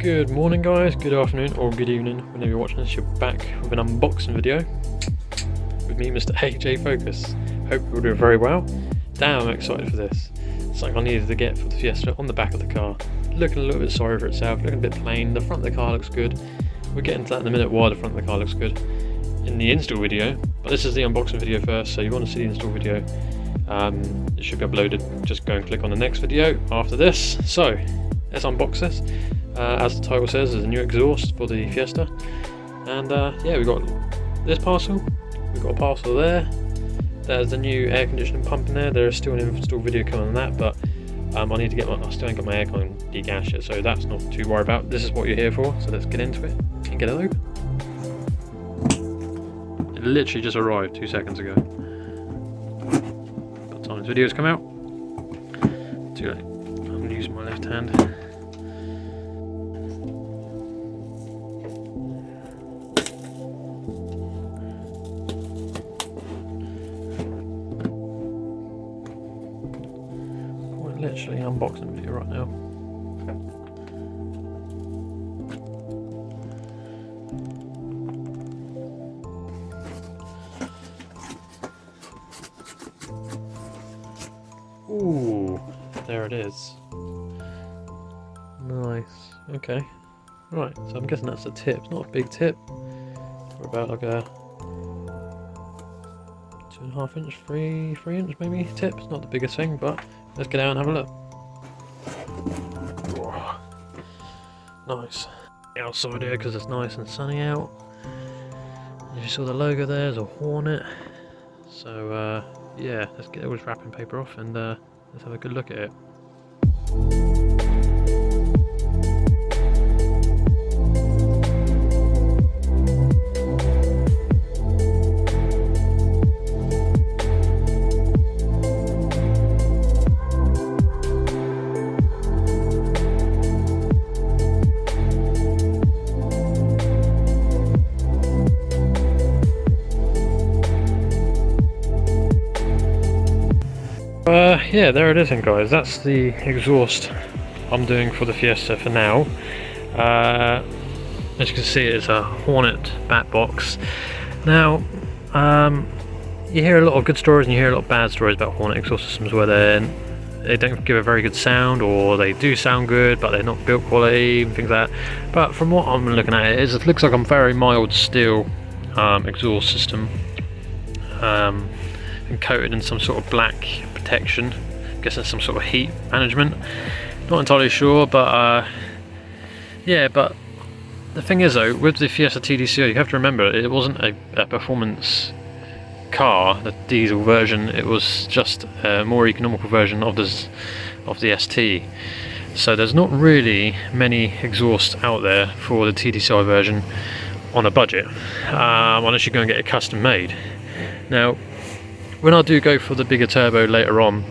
Good morning guys, good afternoon or good evening whenever you're watching this. You're back with an unboxing video with me, Mr. AJ Focus. Hope you're doing very well. Damn, I'm excited for this. Something I needed to get for the Fiesta on the back of the car. Looking a little bit sorry for itself, looking a bit plain. The front of the car looks good. We'll get into that in a minute why the front of the car looks good in the install video. But this is the unboxing video first, so you want to see the install video. It should be uploaded. Just go and click on the next video after this. So let's unbox this. As the title says, there's a new exhaust for the Fiesta, and yeah, we got this parcel. We've got a parcel there. There's the new air conditioning pump in there. There is still an install video coming on that, but I need to get I still ain't got my aircon degashed yet, so that's not too worried about. This is what you're here for, so let's get into it and get it open. It literally just arrived 2 seconds ago. By the time this video's come out, too late. I'm gonna use my left hand. Literally unboxing video right now. Ooh, there it is. Nice. Okay. Right, so I'm guessing that's a tip. It's not a big tip. We're about like a 2.5 inch, 3 inch maybe tip. It's not the biggest thing, but let's get out and have a look. Oh, nice. Outside here because it's nice and sunny out. As you saw the logo there's a hornet. So yeah, let's get all this wrapping paper off and let's have a good look at it. Yeah, there it is then guys, that's the exhaust I'm doing for the Fiesta for now. As you can see, it's a Hornet bat box. Now, you hear a lot of good stories and you hear a lot of bad stories about Hornet exhaust systems where they don't give a very good sound, or they do sound good but they're not built quality and things like that. But from what I'm looking at, it looks like a very mild steel exhaust system, and coated in some sort of black protection. I guess that's some sort of heat management. Not entirely sure, but yeah. But the thing is though, with the Fiesta TDCO, you have to remember it wasn't a performance car, the diesel version. It was just a more economical version of the ST. So there's not really many exhausts out there for the TDCI version on a budget, unless you go and get it custom made. Now, when I do go for the bigger turbo later on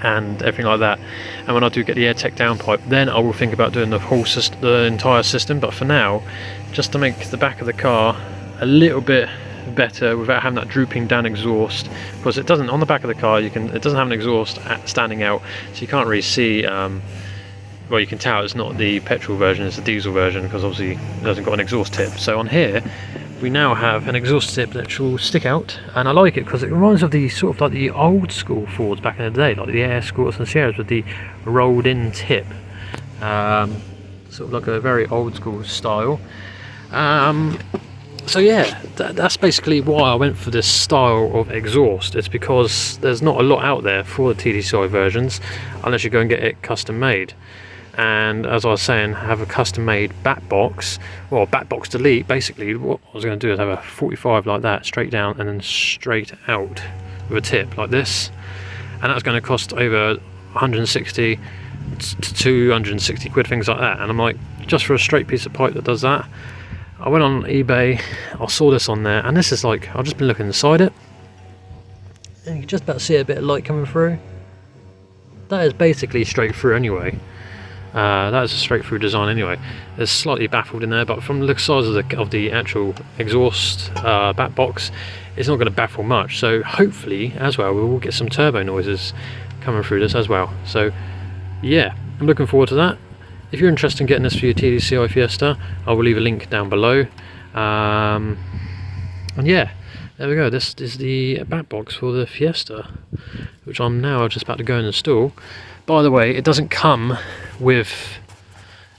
and everything like that, and when I do get the AirTech downpipe, then I will think about doing the whole system, the entire system. But for now, just to make the back of the car a little bit better without having that drooping down exhaust, because it doesn't, on the back of the car it doesn't have an exhaust standing out, so you can't really see, well, you can tell it's not the petrol version, it's the diesel version, because obviously it hasn't got an exhaust tip. So on here we now have an exhaust tip that will stick out, and I like it because it reminds me of the sort of like the old school Fords back in the day, like the Air Scooters and Sierras with the rolled in tip, sort of like a very old school style. So yeah, that's basically why I went for this style of exhaust. It's because there's not a lot out there for the TDCI versions unless you go and get it custom made. And as I was saying, have a custom made bat box, well, bat box delete. Basically what I was going to do is have a 45 like that, straight down and then straight out with a tip like this, and that's going to cost over 160 to 260 quid, things like that. And I'm like, just for a straight piece of pipe that does that. I went on eBay, I saw this on there, and this is like, I've just been looking inside it and you can just about see a bit of light coming through. That is basically straight through anyway. That is a straight through design anyway. It's slightly baffled in there, but from the size of the actual exhaust bat box, it's not going to baffle much. So hopefully as well we will get some turbo noises coming through this as well. So yeah, I'm looking forward to that. if you're interested in getting this for your TDCi Fiesta, I will leave a link down below. And yeah, there we go. This is the back box for the Fiesta, which I'm now just about to go and install. By the way, it doesn't come with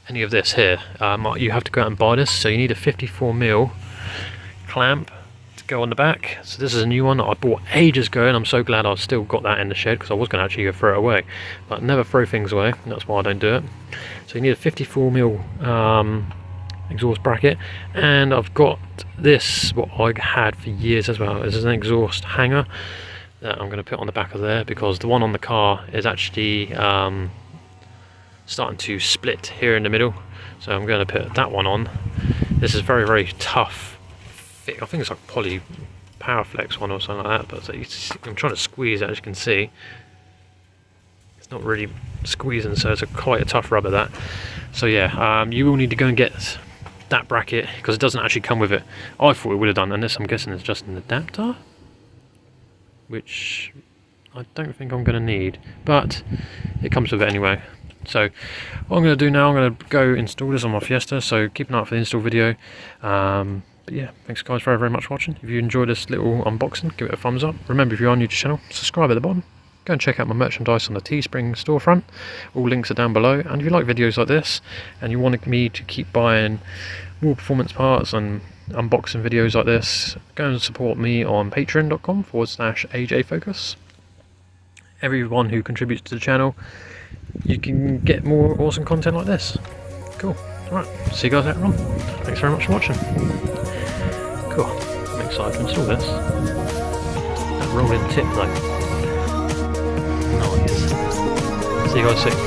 any of this here. You have to go out and buy this, so you need a 54mm clamp to go on the back. So this is a new one that I bought ages ago, and I'm so glad I've still got that in the shed, because I was going to actually go throw it away, but never throw things away, and that's why I don't do it. So you need a 54mm exhaust bracket, and I've got this, what I had for years as well. This is an exhaust hanger that I'm going to put on the back of there, because the one on the car is actually starting to split here in the middle, so I'm going to put that one on. This is very, very tough, thick. I think it's like poly Powerflex one or something like that, but I'm trying to squeeze it, as you can see. It's not really squeezing, so it's quite a tough rubber, that. So yeah, you will need to go and get that bracket, because it doesn't actually come with it. I thought it would have done, and this, I'm guessing, is just an adapter, which I don't think I'm going to need, but it comes with it anyway. So what I'm going to do now, I'm going to go install this on my Fiesta, so keep an eye out for the install video. But yeah, thanks guys very, very much for watching. If you enjoyed this little unboxing, give it a thumbs up. Remember, if you are new to the channel, subscribe at the bottom. Go and check out my merchandise on the Teespring storefront. All links are down below. And if you like videos like this, and you want me to keep buying more performance parts and unboxing videos like this, go and support me on patreon.com/AJFocus. Everyone who contributes to the channel, you can get more awesome content like this. Cool. Alright, see you guys later on. Thanks very much for watching. Cool. I'm excited to install this. That rolling tip though. Nice. See you guys soon.